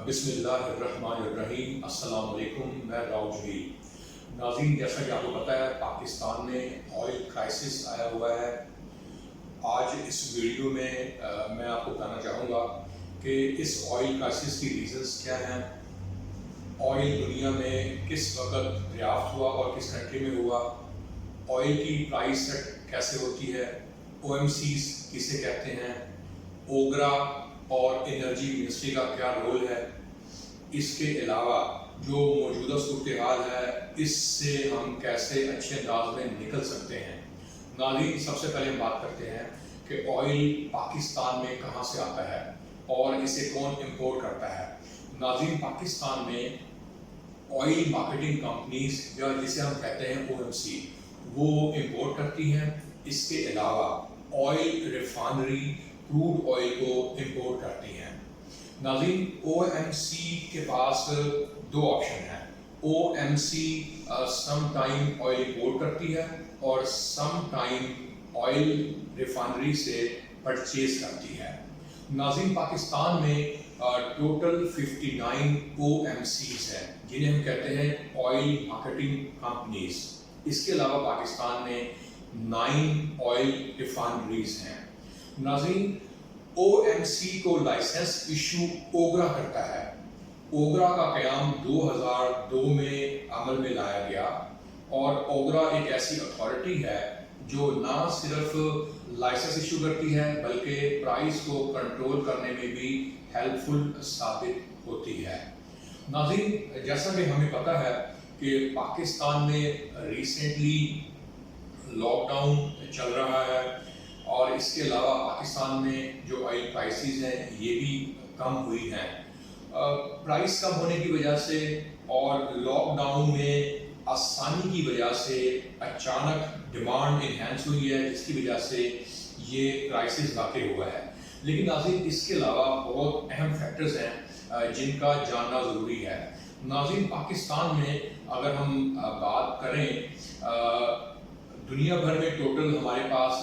बिस्मिल्लाहिर्रहमानिर्रहीम। अस्सलाम वालेकुम। मैं राव जही। नाज़रीन, जैसा कि आपको पता है पाकिस्तान में ऑयल क्राइसिस आया हुआ है। आज इस वीडियो में मैं आपको बताना चाहूँगा कि इस ऑयल क्राइसिस की रीज़न्स क्या हैं, ऑयल दुनिया में किस वक्त दरियाफ्त हुआ और किस कंट्री में हुआ, ऑयल की प्राइस सेट कैसे होती है, OMCs किसे कहते हैं, ओगरा और एनर्जी मिनिस्ट्री का क्या रोल है, इसके अलावा जो मौजूदा सूरत हाल है इससे हम कैसे अच्छे अंदाज में निकल सकते हैं। नाज़रीन, सबसे पहले हम बात करते हैं कि ऑयल पाकिस्तान में कहाँ से आता है और इसे कौन इंपोर्ट करता है। नाज़रीन, पाकिस्तान में ऑयल मार्केटिंग कंपनीज या जिसे हम कहते हैं OMC वो इंपोर्ट करती हैं। इसके अलावा ऑयल रिफाइनरी क्रूड ऑयल को इंपोर्ट करती हैं। नाज़रीन, OMC के पास दो ऑप्शन हैं। OMC some time oil import करती है और सम टाइम ऑयल रिफाइनरी से परचेज करती है। नाज़रीन, पाकिस्तान में टोटल 59 OMCs हैं जिन्हें हम कहते हैं ऑयल मार्केटिंग कंपनीज। इसके अलावा पाकिस्तान में 9 ऑयल रिफाइनरीज हैं। नाज़रीन, OMC को लाइसेंस इशू ओगरा करता है। ओगरा का क़याम 2002 में अमल में लाया गया और ओगरा एक ऐसी अथॉरिटी है जो ना सिर्फ लाइसेंस इशू करती है बल्कि प्राइस को कंट्रोल करने में भी हेल्पफुल साबित होती है। नाज़रीन, जैसा कि हमें पता है कि पाकिस्तान में रिसेंटली लॉकडाउन चल रहा है और इसके अलावा पाकिस्तान में जो ऑयल प्राइसेस हैं ये भी कम हुई हैं। प्राइस कम होने की वजह से और लॉकडाउन में आसानी की वजह से अचानक डिमांड इन्हेंस हुई है जिसकी वजह से ये क्राइसिस वाक़ई हुआ है। लेकिन नाज़रीन, इसके अलावा बहुत अहम फैक्टर्स हैं जिनका जानना ज़रूरी है। नाज़रीन, पाकिस्तान में अगर हम बात करें दुनिया भर में टोटल हमारे पास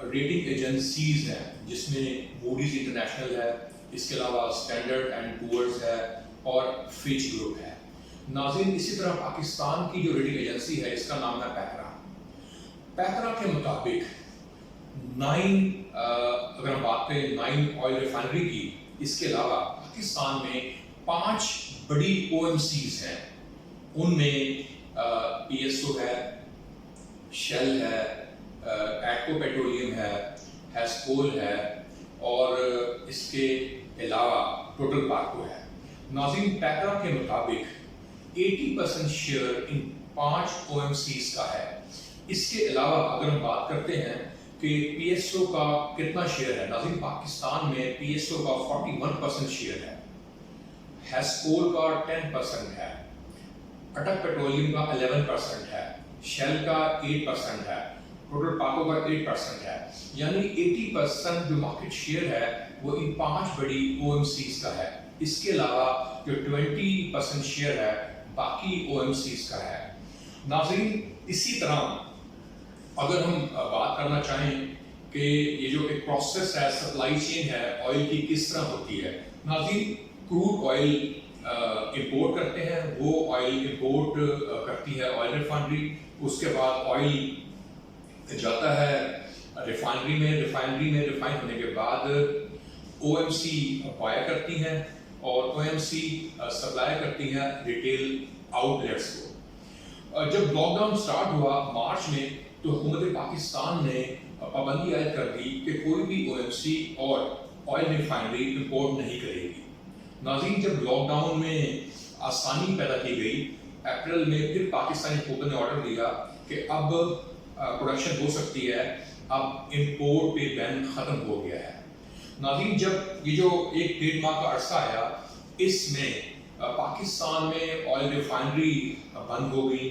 रेटिंग एजेंसीज हैं जिसमें मूडीज इंटरनेशनल है, इसके अलावा स्टैंडर्ड एंड पुअर्स है और फिच ग्रुप है। नाज़रीन, इसी तरह पाकिस्तान की जो रेटिंग एजेंसी है इसका नाम है पैकरा। पैकरा के मुताबिक अगर हम बात करें 9 ऑयल रिफाइनरी की, इसके अलावा पाकिस्तान में 5 बड़ी OMCs हैं। उनमें PSO है, शेल है, एटको पेट्रोलियम है, हेस्कोल है और इसके अलावा टोटल पार्को है। नाज़रीन, पैकरा के मुताबिक 80% शेयर इन 5 OMCs का है। इसके अलावा अगर हम बात करते हैं कि PSO का कितना शेयर है, नाज़रीन पाकिस्तान में PSO का 41% शेयर है, हेस्कोल का 10% है, अटक पेट्रोलियम का 11% है, शेल का 8% है, टोटल पाको का 8% है। यानी 80% जो मार्केट शेयर है वो इन 5 बड़ी OMCs का है। इसके अलावा जो 20% शेयर है बाकी OMCs का है। नाज़रीन, इसी तरह अगर हम बात करना चाहें कि ये जो एक प्रोसेस है, सप्लाई चेन है ऑयल की किस तरह होती है। नाज़रीन, क्रूड ऑयल इंपोर्ट करते हैं, वो ऑयल इंपोर्ट करती है ऑयल रिफाइनरी। उसके बाद ऑयल जाता है रिफाइनरी में रिफाइन होने के बाद OMC बाय करती हैं और OMC सप्लाई करती हैं रिटेल आउटलेट्स को। जब लॉकडाउन स्टार्ट हुआ मार्च में तो हुकूमत पाकिस्तान ने पाबंदी आयद कर दी कि कोई भी OMC और ऑयल रिफाइनरी इंपोर्ट नहीं करेगी। नाज़रीन, जब लॉकडाउन में आसानी पैदा की गई अप्रैल में, फिर पाकिस्तानी हुकूमत ने ऑर्डर दिया कि अब प्रोडक्शन हो सकती है, अब इंपोर्ट पे बैन ख़त्म हो गया है। नाज़रीन, जब ये जो एक 1.5 माह का अरसा आया इसमें पाकिस्तान में ऑयल रिफाइनरी बंद हो गई,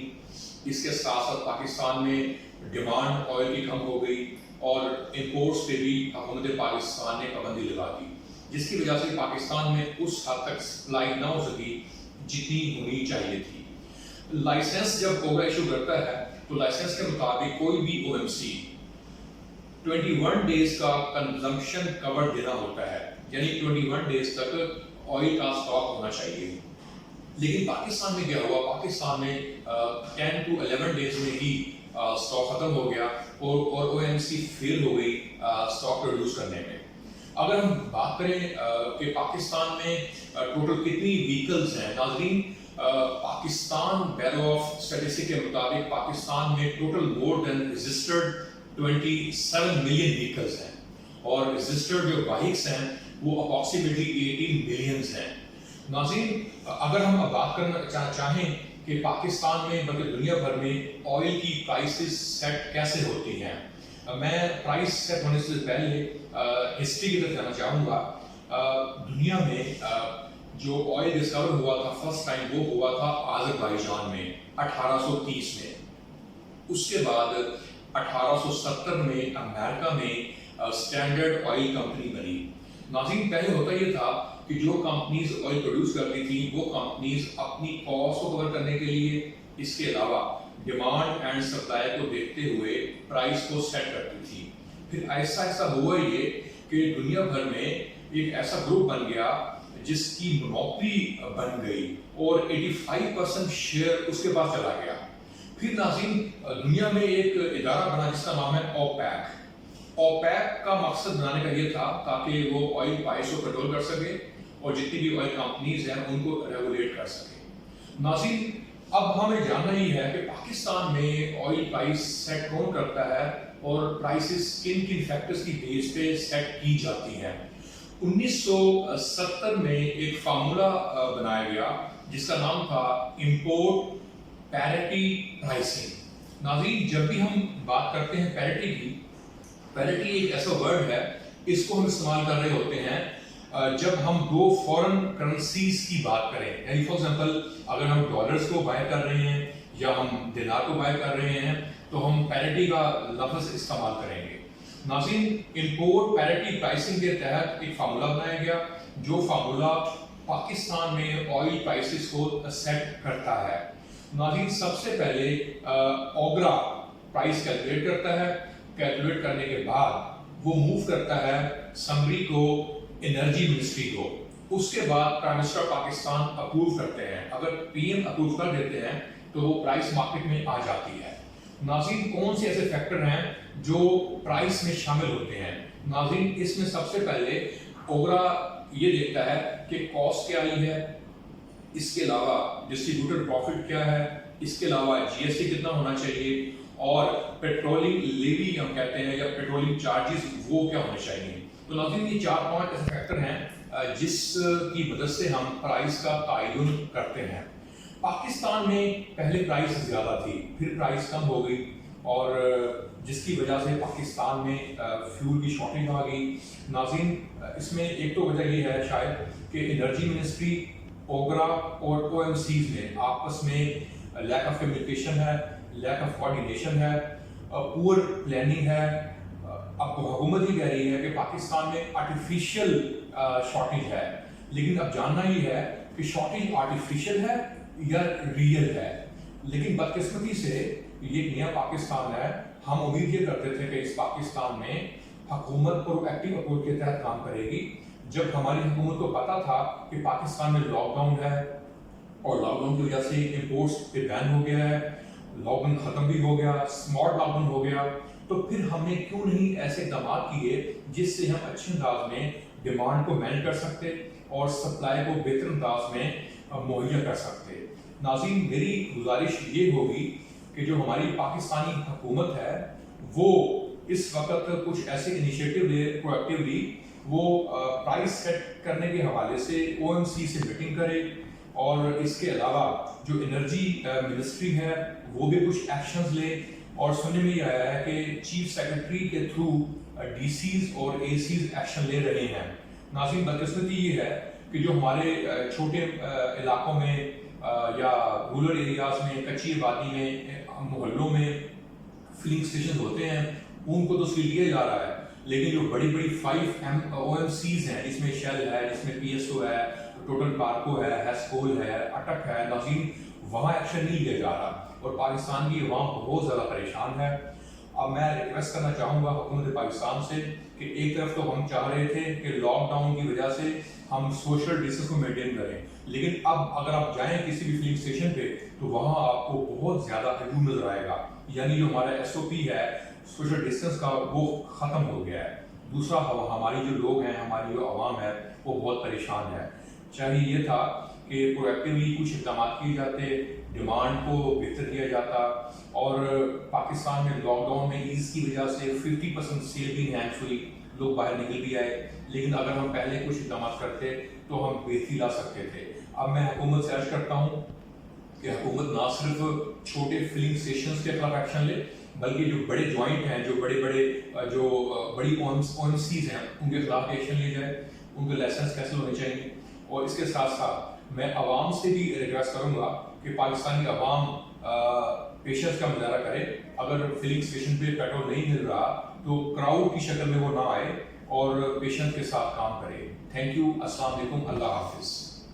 इसके साथ साथ पाकिस्तान में डिमांड ऑयल की कम हो गई और इंपोर्ट्स पे भी हुकूमत पाकिस्तान ने पाबंदी लगा दी, जिसकी वजह से पाकिस्तान में उस हद तक सप्लाई ना हो सकी जितनी होनी चाहिए थी। लाइसेंस जब ओगरा इशू करता है तो लाइसेंस के मुताबिक कोई भी OMC 21 डेज का कंजम्पशन कवर देना होता है, यानी 21 डेज तक ऑयल का स्टॉक होना चाहिए। लेकिन पाकिस्तान में क्या हुआ, पाकिस्तान में 10 to 11 डेज में ही स्टॉक खत्म हो गया और OMC फेल हो गई स्टॉक प्रोड्यूस करने में। अगर हम बात करें कि पाकिस्तान में टोटल कितनी व्हीकल्स हैं, नाज़रीन पाकिस्तान ब्यूरो ऑफ स्टैटिस्टिक्स के मुताबिक पाकिस्तान में total more than registered 27 million vehicles हैं और रजिस्टर्ड जो बाइक्स हैं वो अप्रॉक्सीमेटली 18 मिलियंस हैं। नाज़रीन अगर हम बात करना चाहें कि पाकिस्तान में बल्कि दुनिया भर में ऑयल की प्राइसेस सेट कैसे होती हैं, मैं प्राइस सेट होने से पहले हिस्ट्री की तरफ जाना चाहूँगा। दुनिया में जो ऑयल डिस्कवर हुआ था फर्स्ट टाइम वो हुआ था अज़रबैजान में 1830 में। उसके बाद 1870 में अमेरिका में स्टैंडर्ड ऑयल कंपनी बनी। नाज़रीन पहले होता ये था कि जो कंपनीज ऑयल प्रोड्यूस करती थी वो कंपनीज अपनी कॉस्ट को कवर करने के लिए, इसके अलावा डिमांड एंड सप्लाई को देखते हुए प्राइस को सेट करती थी। फिर ऐसा ऐसा हुआ ये कि दुनिया भर में एक ऐसा ग्रुप बन गया जिसकी मोनोपोली बन गई और 85% शेयर उसके पास चला गया। फिर नाज़रीन दुनिया में एक इदारा बना जिसका नाम है ओपेक। ओपेक का मकसद बनाने का ये था ताकि वो ऑयल प्राइस को कंट्रोल कर सके और जितनी भी ऑयल कंपनीज हैं उनको रेगुलेट कर सके। नाज़रीन अब हमें जानना ही है कि पाकिस्तान में ऑयल प्राइस सेट कौन करता है और प्राइसेस किन किन फैक्टर्स की बेस पे सेट की जाती हैं। 1970 में एक फार्मूला बनाया गया जिसका नाम था इंपोर्ट पैरिटी प्राइसिंग। नाज़रीन जब भी हम बात करते हैं पैरिटी की, पैरिटी एक ऐसा वर्ड है, इसको हम इस्तेमाल कर रहे होते हैं जब हम दो फॉरेन करेंसीज की बात करें। यानी फॉर एग्जांपल अगर हम डॉलर्स को बाय कर रहे हैं या हम दिनार को बाय कर रहे हैं तो हम पैरिटी का लफ्ज़ इस्तेमाल करेंगे। नाज़रीन इंपोर्ट पैरिटी प्राइसिंग के तहत एक फार्मूला बनाया गया जो फार्मूला पाकिस्तान में ऑयल प्राइसेस को सेट करता है। नाज़रीन सबसे पहले ओगरा प्राइस कैलकुलेट करता है, कैलकुलेट करने के बाद वो मूव करता है समरी को एनर्जी मिनिस्ट्री को, उसके बाद प्राइम मिनिस्टर पाकिस्तान अप्रूव करते हैं। अगर PM अप्रूव कर देते हैं तो वो प्राइस मार्केट में आ जाती है। नाज़रीन कौन से ऐसे फैक्टर हैं जो प्राइस में शामिल होते हैं? नाज़रीन इसमें सबसे पहले ओगरा ये देखता है कि कॉस्ट क्या आई है, इसके अलावा डिस्ट्रीब्यूटर प्रॉफिट क्या है, इसके अलावा GST कितना होना चाहिए और पेट्रोलिंग लेवी हम कहते हैं या पेट्रोलिंग चार्जेस वो क्या होने चाहिए। तो नाज़रीन ये 4 पॉइंट ऐसे फैक्टर हैं जिसकी मदद से हम प्राइस का तयन करते हैं। पाकिस्तान में पहले प्राइस ज़्यादा थी, फिर प्राइस कम हो गई और जिसकी वजह से पाकिस्तान में फ्यूल की शॉर्टेज आ गई। नाज़रीन इसमें एक तो वजह ये है शायद कि एनर्जी मिनिस्ट्री, ओगरा और OMCs में आपस में लैक ऑफ कम्युनिकेशन है, लैक ऑफ कोऑर्डिनेशन है, पुअर प्लानिंग है। अब हुकूमत ही कह रही है कि पाकिस्तान में आर्टिफिशियल शॉर्टेज है, लेकिन अब जानना ही है कि शॉर्टेज आर्टिफिशियल है या रियल है। लेकिन बदकिस्मती से ये नया पाकिस्तान है, हम उम्मीद ये करते थे कि इस पाकिस्तान में हुकूमत प्रोएक्टिव अप्रोच के तहत काम करेगी। जब हमारी हुकूमत को पता था कि पाकिस्तान में लॉकडाउन है और लॉकडाउन की वजह से इम्पोर्ट्स पे बैन हो गया है, लॉकडाउन ख़त्म भी हो गया, स्मार्ट लॉकडाउन हो गया, तो फिर हमने क्यों नहीं ऐसे इक़दाम किए जिससे हम अच्छे अंदाज में डिमांड को मैनेज कर सकते और सप्लाई को बेहतर अंदाज में मुहैया कर सकते। नाज़रीन मेरी गुजारिश ये होगी कि जो हमारी पाकिस्तानी हुकूमत है वो इस वक्त कुछ ऐसे इनिशिएटिव ले प्रोएक्टिवली, वो प्राइस सेट करने के हवाले से OMC से मीटिंग करे और इसके अलावा जो एनर्जी मिनिस्ट्री है वो भी कुछ एक्शंस ले। और सुनने में ये आया है कि चीफ सेक्रेटरी के थ्रू DCs और ACs एक्शन ले रहे हैं। नाज़रीन बदकिस्मती ये है कि जो हमारे छोटे इलाकों में या रूरल एरियाज में, कच्ची आबादी में, मोहल्लों में फिलिंग स्टेशन होते हैं उनको तो सील किया जा रहा है, लेकिन जो बड़ी बड़ी 5 OMCs हैं जिसमें शेल है, जिसमें PSO है, टोटल पार्को है, हेस्कोल है, अटक है, नाज़रीन वहाँ एक्शन नहीं लिया जा रहा और पाकिस्तान की अवाम बहुत ज़्यादा परेशान है। अब मैं रिक्वेस्ट करना चाहूँगा हुकूमत पाकिस्तान से कि एक तरफ तो हम चाह रहे थे कि लॉकडाउन की वजह से हम सोशल डिस्टेंस को मेंटेन करें, लेकिन अब अगर आप जाएं किसी भी फिलिंग स्टेशन पे तो वहाँ आपको बहुत ज़्यादा हजूम नजर आएगा, यानी जो हमारा SOP है सोशल डिस्टेंस का वो ख़त्म हो गया है। दूसरा, हमारी जो लोग हैं, हमारी जो आवाम है वो बहुत परेशान है। चाहिए ये था कि प्रोएक्टिवली कुछ इक़दाम किए जाते, डिमांड को बेहतर किया जाता, और पाकिस्तान में लॉकडाउन में ईज़ की वजह से 50% सेल भी इनहैंस हुई, लोग बाहर निकल भी आए, लेकिन अगर हम पहले कुछ इक़दाम करते तो हम बेहतरी ला सकते थे। अब मैं हुकूमत से अर्ज करता हूँ कि हुकूमत ना सिर्फ छोटे फिलिंग स्टेशन के खिलाफ एक्शन ले, बल्कि जो बड़े जॉइंट हैं, जो बड़ी OMCs हैं, उनके खिलाफ एक्शन लिया जाए, उनके लाइसेंस कैंसिल होने चाहिए। और इसके साथ साथ मैं आवाम से भी रिक्वेस्ट करूँगा कि पाकिस्तान की आवाम पेशेंस का मुजाहरा करे। अगर फिलिंग स्टेशन पे पेट्रोल नहीं मिल रहा तो क्राउड की शक्ल में वो ना आए और पेशेंस के साथ काम करे। थैंक यू, अस्सलाम वालेकुम, अल्लाह हाफिज़।